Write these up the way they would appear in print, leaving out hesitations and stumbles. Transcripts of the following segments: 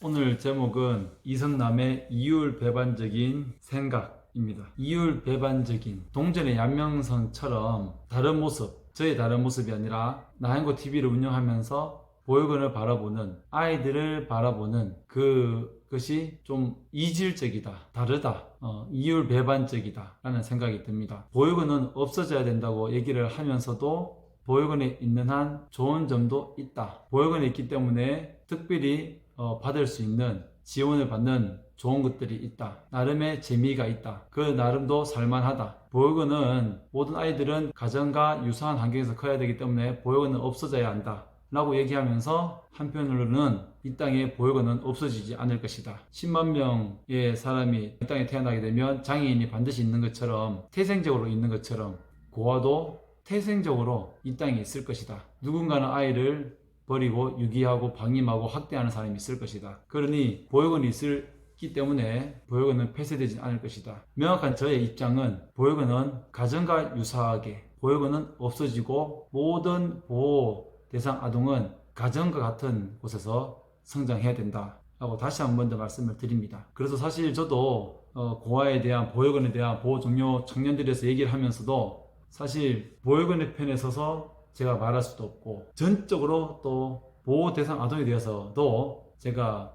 오늘 제목은 이성남의 이율배반적인 생각입니다. 이율배반적인 동전의 양면성처럼 다른 모습, 저의 다른 모습이 아니라 나행고 TV를 운영하면서 보육원을 바라보는, 아이들을 바라보는 그것이 좀 이질적이다, 다르다, 이율배반적이다 라는 생각이 듭니다. 보육원은 없어져야 된다고 얘기를 하면서도 보육원에 있는 한 좋은 점도 있다. 보육원에 있기 때문에 특별히 받을 수 있는, 지원을 받는 좋은 것들이 있다. 나름의 재미가 있다. 그 나름도 살만하다. 보육원은 모든 아이들은 가정과 유사한 환경에서 커야 되기 때문에 보육원은 없어져야 한다 라고 얘기하면서 한편으로는 이 땅에 보육원은 없어지지 않을 것이다. 10만 명의 사람이 이 땅에 태어나게 되면 장애인이 반드시 있는 것처럼, 태생적으로 있는 것처럼 고아도 태생적으로 이 땅에 있을 것이다. 누군가는 아이를 버리고 유기하고 방임하고 학대하는 사람이 있을 것이다. 그러니 보육원이 있기 때문에 보육원은 폐쇄되지 않을 것이다. 명확한 저의 입장은 보육원은 가정과 유사하게 보육원은 없어지고 모든 보호 대상 아동은 가정과 같은 곳에서 성장해야 된다 라고 다시 한 번 더 말씀을 드립니다. 그래서 사실 저도 고아에 대한, 보육원에 대한 보호 종료 청년들에서 얘기를 하면서도 사실 보육원의 편에 서서 제가 말할 수도 없고, 전적으로 또 보호 대상 아동에 대해서도 제가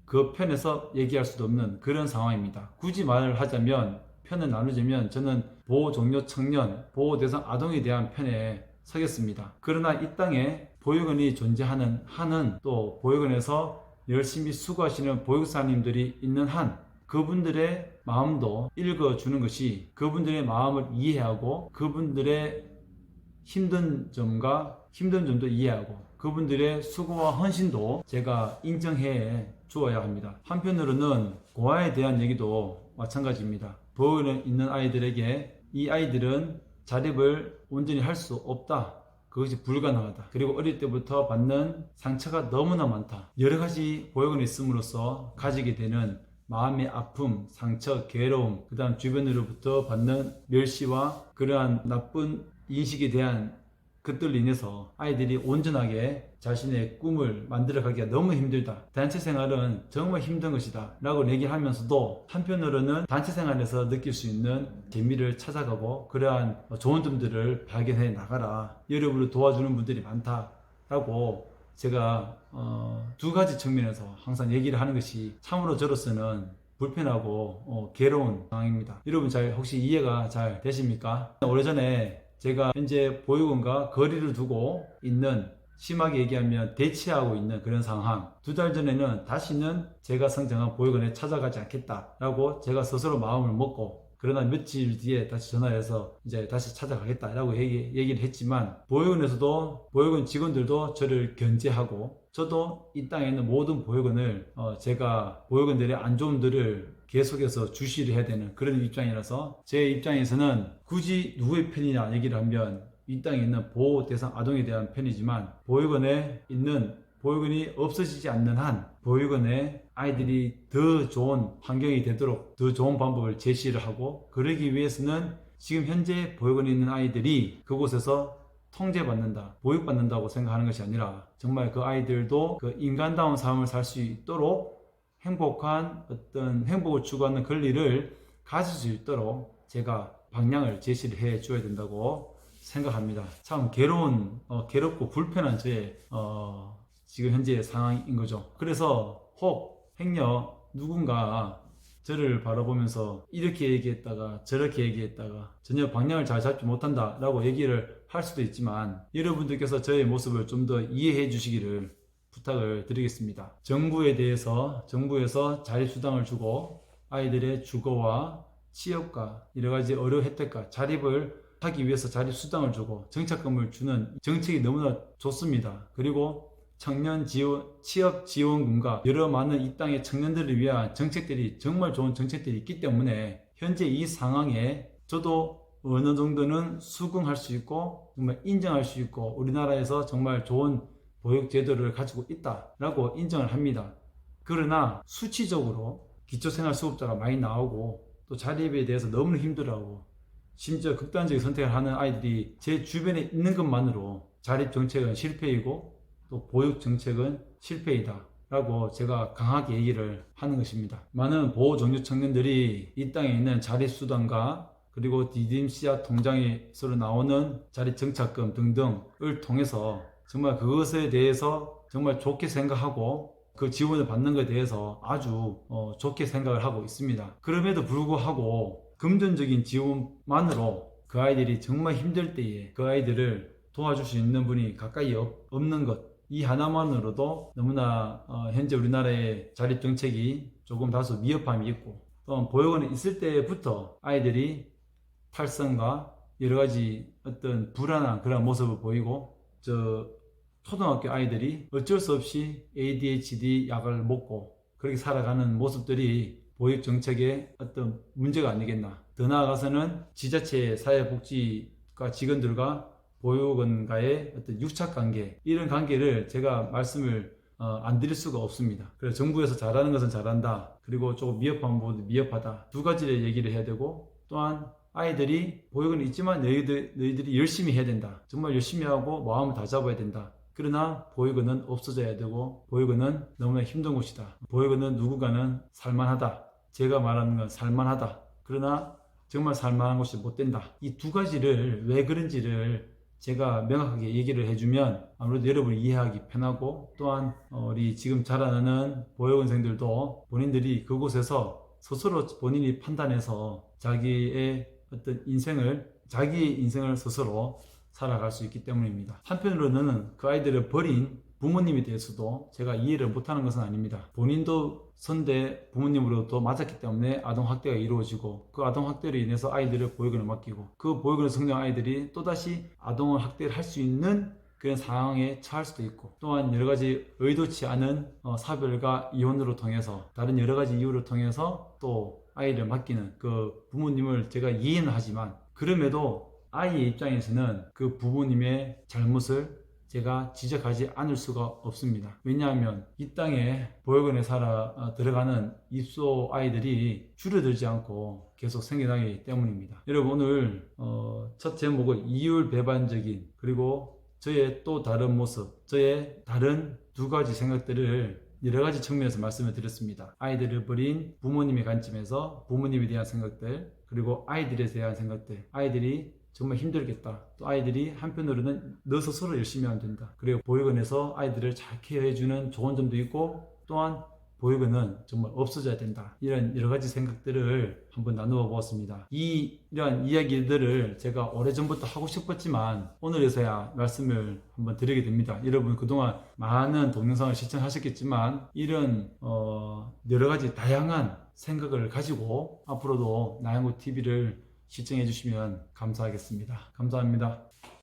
그 편에서 얘기할 수도 없는 그런 상황입니다. 굳이 말을 하자면, 편을 나누자면 저는 보호 종료 청년, 보호 대상 아동에 대한 편에 서겠습니다. 그러나 이 땅에 보육원이 존재하는 한은, 또 보육원에서 열심히 수고하시는 보육사님들이 있는 한, 그분들의 마음도 읽어주는 것이, 그분들의 마음을 이해하고 그분들의 힘든 점도 이해하고 그분들의 수고와 헌신도 제가 인정해 주어야 합니다. 한편으로는 고아에 대한 얘기도 마찬가지입니다. 보육원에 있는 아이들에게 이 아이들은 자립을 온전히 할 수 없다, 그것이 불가능하다, 그리고 어릴 때부터 받는 상처가 너무나 많다, 여러 가지 보육원에 있음으로써 가지게 되는 마음의 아픔, 상처, 괴로움, 그 다음 주변으로부터 받는 멸시와 그러한 나쁜 인식에 대한 것들로 인해서 아이들이 온전하게 자신의 꿈을 만들어가기가 너무 힘들다, 단체 생활은 정말 힘든 것이다 라고 얘기하면서도 한편으로는 단체 생활에서 느낄 수 있는 재미를 찾아가고 그러한 좋은 점들을 발견해 나가라, 여러분을 도와주는 분들이 많다 라고 제가 두 가지 측면에서 항상 얘기를 하는 것이 참으로 저로서는 불편하고 괴로운 상황입니다. 여러분 혹시 이해가 잘 되십니까? 오래전에 제가 현재 보육원과 거리를 두고 있는, 심하게 얘기하면 대치하고 있는 그런 상황, 2달 전에는 다시는 제가 성장한 보육원에 찾아가지 않겠다라고 제가 스스로 마음을 먹고, 그러나 며칠 뒤에 다시 전화해서 이제 다시 찾아가겠다라고 얘기를 했지만, 보육원에서도, 보육원 직원들도 저를 견제하고, 저도 이 땅에 있는 모든 보육원을 제가 보육원들의 안 좋은들을 계속해서 주시를 해야 되는 그런 입장이라서, 제 입장에서는 굳이 누구의 편이냐 얘기를 하면 이 땅에 있는 보호 대상 아동에 대한 편이지만, 보육원이 없어지지 않는 한 보육원에 아이들이 더 좋은 환경이 되도록 더 좋은 방법을 제시를 하고, 그러기 위해서는 지금 현재 보육원에 있는 아이들이 그곳에서 통제받는다, 보육받는다고 생각하는 것이 아니라 정말 그 아이들도 그 인간다운 삶을 살 수 있도록 행복한 어떤 행복을 추구하는 권리를 가질 수 있도록 제가 방향을 제시를 해 줘야 된다고 생각합니다. 참 괴롭고 불편한 저의 지금 현재의 상황인 거죠. 그래서 혹 행여 누군가 저를 바라보면서 이렇게 얘기했다가 저렇게 얘기했다가 전혀 방향을 잘 잡지 못한다 라고 얘기를 할 수도 있지만, 여러분들께서 저의 모습을 좀 더 이해해 주시기를 부탁을 드리겠습니다. 정부에서 자립수당을 주고 아이들의 주거와 취업과 여러가지 의료 혜택과 자립을 하기 위해서 자립수당을 주고 정착금을 주는 정책이 너무나 좋습니다. 그리고 청년 지원, 취업 지원금과 여러 많은 이 땅의 청년들을 위한 정책들이, 정말 좋은 정책들이 있기 때문에 현재 이 상황에 저도 어느 정도는 수긍할 수 있고 정말 인정할 수 있고, 우리나라에서 정말 좋은 보육 제도를 가지고 있다라고 인정을 합니다. 그러나 수치적으로 기초생활수급자가 많이 나오고 또 자립에 대해서 너무 힘들어하고, 심지어 극단적인 선택을 하는 아이들이 제 주변에 있는 것만으로 자립 정책은 실패이고 또 보육 정책은 실패이다 라고 제가 강하게 얘기를 하는 것입니다. 많은 보호종료 청년들이 이 땅에 있는 자립수당과 그리고 디딤씨앗 통장에서 나오는 자립정착금 등등을 통해서 정말 그것에 대해서 정말 좋게 생각하고 그 지원을 받는 것에 대해서 아주 좋게 생각을 하고 있습니다. 그럼에도 불구하고 금전적인 지원만으로 그 아이들이 정말 힘들 때에 그 아이들을 도와줄 수 있는 분이 가까이 없는 것, 이 하나만으로도 너무나 현재 우리나라의 자립정책이 조금 다소 미흡함이 있고, 또 보육원에 있을 때부터 아이들이 탈선과 여러가지 어떤 불안한 그런 모습을 보이고, 초등학교 아이들이 어쩔 수 없이 ADHD 약을 먹고 그렇게 살아가는 모습들이 보육정책의 어떤 문제가 아니겠나. 더 나아가서는 지자체 사회복지과 직원들과 보육원과의 어떤 유착관계, 이런 관계를 제가 말씀을 안 드릴 수가 없습니다. 그래서 정부에서 잘하는 것은 잘한다, 그리고 조금 미흡한 부분은 미흡하다, 두 가지를 얘기를 해야 되고, 또한 아이들이 보육원에 있지만 너희들이 열심히 해야 된다, 정말 열심히 하고 마음을 다 잡아야 된다. 그러나 보육원은 없어져야 되고, 보육원은 너무나 힘든 곳이다, 보육원은 누군가는 살만하다, 제가 말하는 건 살만하다, 그러나 정말 살만한 곳이 못 된다. 이 두 가지를 왜 그런지를 제가 명확하게 얘기를 해주면 아무래도 여러분이 이해하기 편하고, 또한 우리 지금 자라나는 보육원생들도 본인들이 그곳에서 스스로 본인이 판단해서 자기의 인생을 스스로 살아갈 수 있기 때문입니다. 한편으로는 그 아이들을 버린 부모님에 대해서도 제가 이해를 못하는 것은 아닙니다. 본인도 선대 부모님으로부터 맞았기 때문에 아동학대가 이루어지고, 그 아동학대로 인해서 아이들을 보육원에 맡기고, 그 보육원에 성장한 아이들이 또다시 아동을 학대를 할 수 있는 그런 상황에 처할 수도 있고, 또한 여러가지 의도치 않은 사별과 이혼으로 통해서, 다른 여러가지 이유를 통해서 또 아이를 맡기는 그 부모님을 제가 이해는 하지만, 그럼에도 아이의 입장에서는 그 부모님의 잘못을 제가 지적하지 않을 수가 없습니다. 왜냐하면 이 땅에 보육원에 들어가는 입소 아이들이 줄어들지 않고 계속 생겨나기 때문입니다. 여러분, 오늘 첫 제목은 이율배반적인, 그리고 저의 또 다른 모습, 저의 다른 두 가지 생각들을 여러 가지 측면에서 말씀을 드렸습니다. 아이들을 버린 부모님의 관점에서 부모님에 대한 생각들, 그리고 아이들에 대한 생각들, 아이들이 정말 힘들겠다, 또 아이들이 한편으로는 너 스스로 열심히 하면 된다, 그리고 보육원에서 아이들을 잘 케어해주는 좋은 점도 있고, 또한 보육원은 정말 없어져야 된다, 이런 여러 가지 생각들을 한번 나누어 보았습니다. 이런 이야기들을 제가 오래전부터 하고 싶었지만 오늘에서야 말씀을 한번 드리게 됩니다. 여러분 그동안 많은 동영상을 시청하셨겠지만, 이런 여러 가지 다양한 생각을 가지고 앞으로도 나양고TV를 시청해 주시면 감사하겠습니다. 감사합니다.